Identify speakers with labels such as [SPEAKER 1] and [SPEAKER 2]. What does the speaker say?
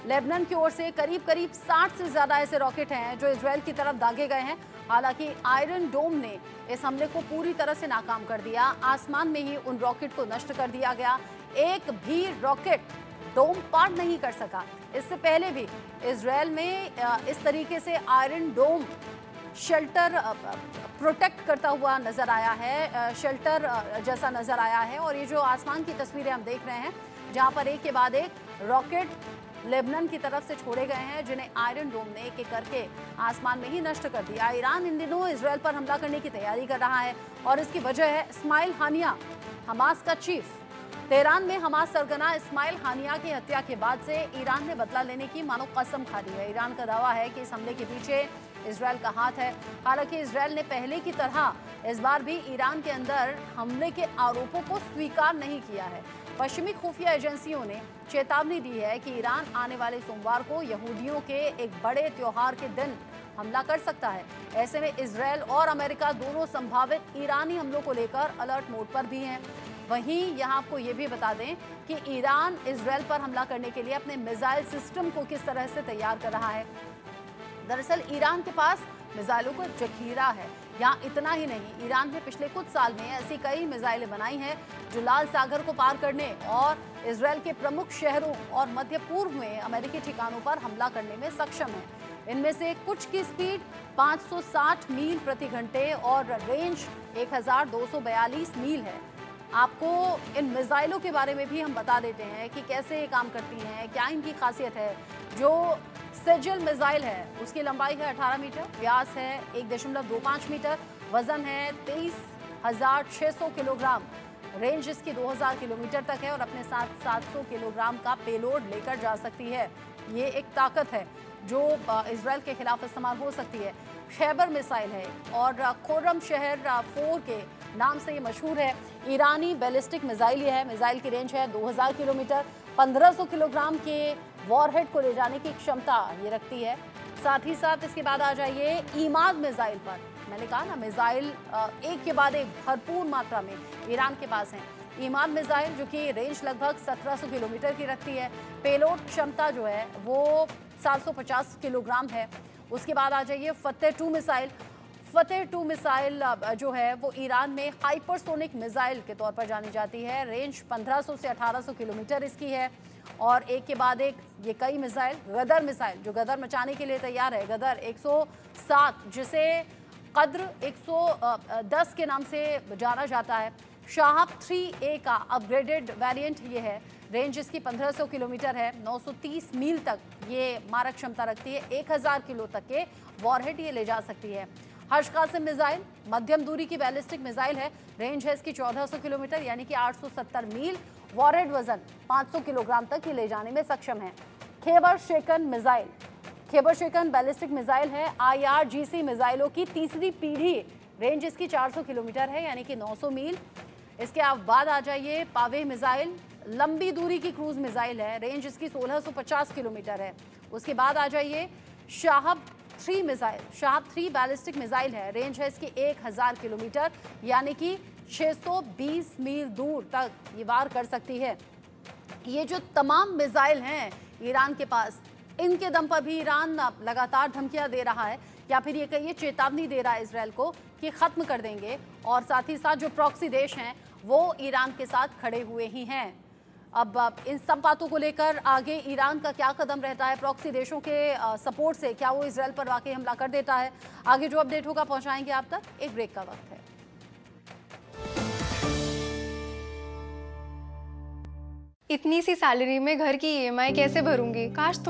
[SPEAKER 1] Lebanon की ओर से करीब करीब 60 से ज्यादा ऐसे रॉकेट हैं जो इजराइल की तरफ दागे गए हैं। हालांकि आयरन डोम ने इस हमले को पूरी तरह से नाकाम कर दिया। आसमान में ही उन रॉकेट को नष्ट कर दिया गया। एक भी रॉकेट डोम पार नहीं कर सका। इससे पहले भी इजराइल में इस तरीके से आयरन डोम शेल्टर प्रोटेक्ट करता हुआ नजर आया है, शेल्टर जैसा नजर आया है। और ये जो आसमान की तस्वीरें हम देख रहे हैं, जहां पर एक के बाद एक रॉकेट लेबनान की तरफ से छोड़े गए हैं, जिन्हें आयरन डोम ने एक एक करके आसमान में ही नष्ट कर दिया। ईरान इन दिनों इजराइल पर हमला करने की तैयारी कर रहा है और इसकी वजह है इस्माइल हानिया, हमास का चीफ। तेहरान में हमास सरगना इस्माइल हानिया की हत्या के बाद से ईरान ने बदला लेने की मानो कसम खा ली है। ईरान का दावा है कि इस हमले के पीछे इजराइल का हाथ है। हालांकि इजराइल ने पहले की तरह इस बार भी ईरान के अंदर हमले के आरोपों को स्वीकार नहीं किया है। पश्चिमी खुफिया एजेंसियों ने चेतावनी दी है कि ईरान आने वाले सोमवार को यहूदियों के एक बड़े त्योहार के दिन हमला कर सकता है। ऐसे में इजराइल और अमेरिका दोनों संभावित ईरानी हमलों को लेकर अलर्ट मोड पर भी हैं। वहीं यहां आपको ये भी बता दें कि ईरान इजराइल पर हमला करने के लिए अपने मिसाइल सिस्टम को किस तरह से तैयार कर रहा है। दरअसल ईरान के पास मिसाइलों का जखीरा है। यहाँ इतना ही नहीं, ईरान ने पिछले कुछ साल में ऐसी कई मिसाइलें बनाई हैं जो लाल सागर को पार करने और इजराइल के प्रमुख शहरों और मध्य पूर्व में अमेरिकी ठिकानों पर हमला करने में सक्षम है। इनमें से कुछ की स्पीड 560 मील प्रति घंटे और रेंज 1242 मील है। आपको इन मिसाइलों के बारे में भी हम बता देते हैं कि कैसे ये काम करती हैं, क्या इनकी खासियत है। जो सेजल मिसाइल है उसकी लंबाई है 18 मीटर, व्यास है 1.25 मीटर, वजन है 23,600 किलोग्राम, रेंज इसकी 2000 किलोमीटर तक है और अपने साथ 700 किलोग्राम का पेलोड लेकर जा सकती है। ये एक ताकत है जो इजराइल के खिलाफ इस्तेमाल हो सकती है। खैबर मिसाइल है और खुर्रम शहर 4 के नाम से ये मशहूर है। ईरानी बैलिस्टिक मिसाइल ये है। मिसाइल की रेंज है 2000 किलोमीटर, 1500 किलोग्राम के वॉरहेड को ले जाने की क्षमता ये रखती है। साथ ही साथ इसके बाद आ जाइए ईमाद मिसाइल पर। मैंने कहा ना, मिसाइल एक के बाद एक भरपूर मात्रा में ईरान के पास है। ईमाद मिसाइल जो कि रेंज लगभग 1700 किलोमीटर की रखती है। पेलोड क्षमता जो है वो 750 किलोग्राम है। उसके बाद आ जाइए फतेह 2 मिसाइल। फतेह 2 मिसाइल जो है वो ईरान में हाइपरसोनिक मिसाइल के तौर पर जानी जाती है। रेंज 1500 से 1800 किलोमीटर इसकी है और एक के बाद एक ये कई मिसाइल। गदर मिसाइल जो गदर मचाने के लिए तैयार है। गदर 107 जिसे कद्र 110 के नाम से जाना जाता है। शाहब 3A का अपग्रेडेड वेरिएंट ये है। रेंज इसकी 1500 किलोमीटर है, 930 मील तक ये मारक क्षमता रखती है। 1000 किलो तक के वॉरहेड ये ले जा सकती है। हर्ष कासिम मिसाइल मध्यम दूरी की बैलिस्टिक मिसाइल है। रेंज है इसकी 1400 किलोमीटर यानी कि 870 मील। वॉरहेड वजन 500 किलोग्राम तक ये ले जाने में सक्षम है। खैबर शेकन मिसाइल, खैबर शेकन बैलिस्टिक मिसाइल है। IRGC मिसाइलों की तीसरी पीढ़ी। रेंज इसकी 400 किलोमीटर है यानी कि 900 मील। इसके बाद आ जाइए पावे मिसाइल, लंबी दूरी की क्रूज मिसाइल है। रेंज इसकी 1650 किलोमीटर है। उसके बाद आ जाइए Shahab 3 missile. Shahab 3 ballistic missile है। रेंज है इसकी 1000 किलोमीटर यानी कि 620 मील दूर तक ये वार कर सकती है। ये जो तमाम मिसाइल हैं ईरान के पास, इनके दम पर भी ईरान लगातार धमकियां दे रहा है या फिर ये कहिए चेतावनी दे रहा है इजराइल को कि खत्म कर देंगे। और साथ ही साथ जो प्रॉक्सी देश हैं वो ईरान के साथ खड़े हुए ही हैं। अब इन सब बातों को लेकर आगे ईरान का क्या कदम रहता है, प्रॉक्सी देशों के सपोर्ट से क्या वो इजराइल पर वाकई हमला कर देता है, आगे जो अपडेट होगा पहुंचाएंगे आप तक। एक ब्रेक का वक्त है।
[SPEAKER 2] इतनी सी सैलरी में घर की EMI कैसे भरूंगी? काश तुम